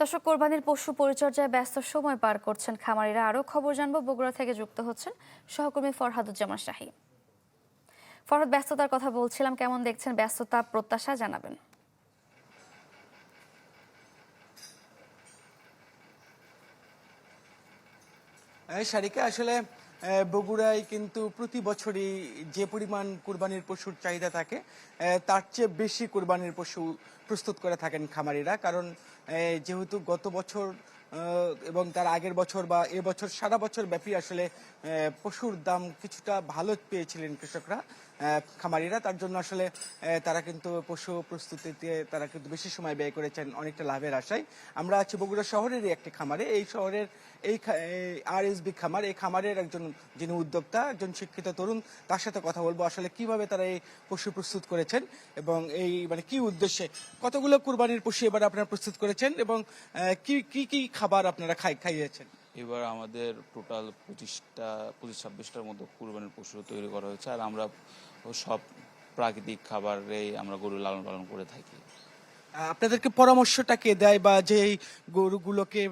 দর্শক, কোরবানির পশু পরিচর্যায় ব্যস্ত সময় পার করছেন খামারিরা। আরও খবর জানবো, বগুড়া থেকে যুক্ত হচ্ছেন সহকর্মী ফরহাদুজ্জামান শাহী। ফরহাদ, ব্যস্ততার কথা বলছিলাম, কেমন দেখছেন ব্যস্ততা, প্রত্যাশা জানাবেন। সারিকা, আসলে বগুড়ায় কিন্তু প্রতি বছরই যে পরিমাণ কুরবানির পশুর চাহিদা থাকে তার চেয়ে বেশি কুরবানির পশু প্রস্তুত করে থাকেন খামারিরা। কারণ যেহেতু গত বছর এবং তার আগের বছর বা এবছর সারা বছর ব্যাপী আসলে পশুর দাম কিছুটা ভালো পেয়েছিলেন কৃষকরা, খামারিরা। তার জন্য আসলে তারা কিন্তু পশু প্রস্তুতিতে তারা কিন্তু বেশি সময় ব্যয় করেছেন অনেকটা লাভের আশায়। আমরা আছি বগুড়া শহরেরই একটি খামারে। এই শহরের এই আরএসবি খামার, এই খামারের একজন যিনি উদ্যোক্তা, একজন শিক্ষিত তরুণ, তার সাথে কথা বলবো আসলে কিভাবে তারা এই পশু প্রস্তুত করেছেন এবং এই মানে কি উদ্দেশ্যে, কতগুলো কুরবানির পশু এবার আপনারা প্রস্তুত করেছেন এবং কি কি কি খাবার আপনারা খাইয়েছেন। এবার আমাদের টোটাল 25-26টার মতো কুরবানির পশু তৈরি করা হয়েছে। আর আমরা সব প্রাকৃতিক খাবারেই আমরা গরু লালন পালন করে থাকি। আপনাদেরকে পরামর্শটা কে দেয়, বা যে এই গরুগুলোকে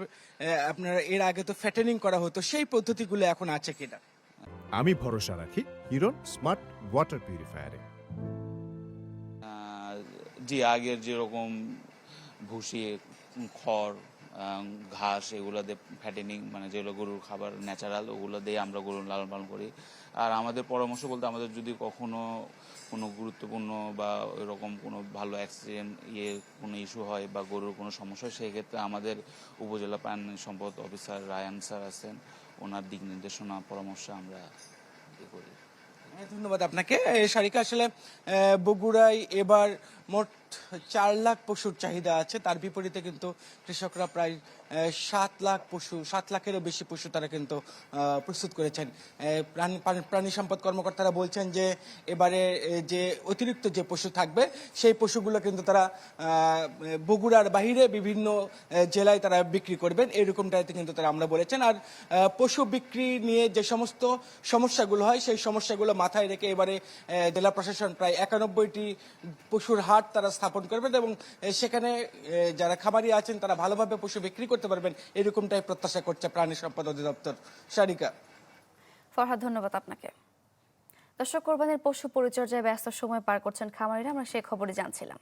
আপনারা এর আগে তো ফ্যাটেনিং করা হতো, সেই পদ্ধতিগুলো এখন আছে কিনা? আমি ভরসা রাখি হিরন স্মার্ট ওয়াটার পিউরিফায়ারে। জি, আগের যেরকম ভুসি, খড়, ঘাস, এগুলো দিয়ে ফ্যাটেনিং, মানে যেগুলো গরুর খাবার ন্যাচারাল, ওগুলো দিয়ে আমরা গরু লালন পালন করি। আর আমাদের পরামর্শ বলতে, আমাদের যদি কখনো কোনো গুরুত্বপূর্ণ বা এরকম কোনো ভালো অ্যাক্সিডেন্ট কোনো ইস্যু হয় বা গরুর কোনো সমস্যা হয়, সেই ক্ষেত্রে আমাদের উপজেলা প্রাণী সম্পদ অফিসার রায়ান স্যার আছেন, ওনার দিক নির্দেশনা পরামর্শ আমরা করি। ধন্যবাদ আপনাকে। সারিকা, আসলে বগুড়ায় এবার মোট 4 লাখ পশুর চাহিদা আছে। তার বিপরীতে কিন্তু কৃষকরা প্রায় 7 লাখেরও বেশি পশু তারা কিন্তু প্রস্তুত করেছেন। প্রাণী সম্পদ কর্মকর্তারা বলছেন যে এবারে যে অতিরিক্ত যে পশু থাকবে, সেই পশুগুলো কিন্তু তারা বগুড়ার বাহিরে বিভিন্ন জেলায় তারা বিক্রি করবেন, এরকমটাইতে কিন্তু তারা আমরা বলেছেন। আর পশু বিক্রি নিয়ে যে সমস্ত সমস্যাগুলো হয়, সেই সমস্যাগুলো মাথায় রেখে এবারে জেলা প্রশাসন প্রায় 91টি পশুর হাট তারা স্থাপন করবেন এবং সেখানে যারা খামারি আছেন তারা ভালোভাবে পশু বিক্রি করতে পারবেন, এরকমটাই প্রত্যাশা করছে প্রাণী সম্পদ অধিদপ্তর। সারিকা। ফরহাদ, ধন্যবাদ আপনাকে। দর্শক, কোরবানির পশু পরিচর্যায় ব্যস্ত সময় পার করছেন খামারিরা, আমরা সেই খবরই জানছিলাম।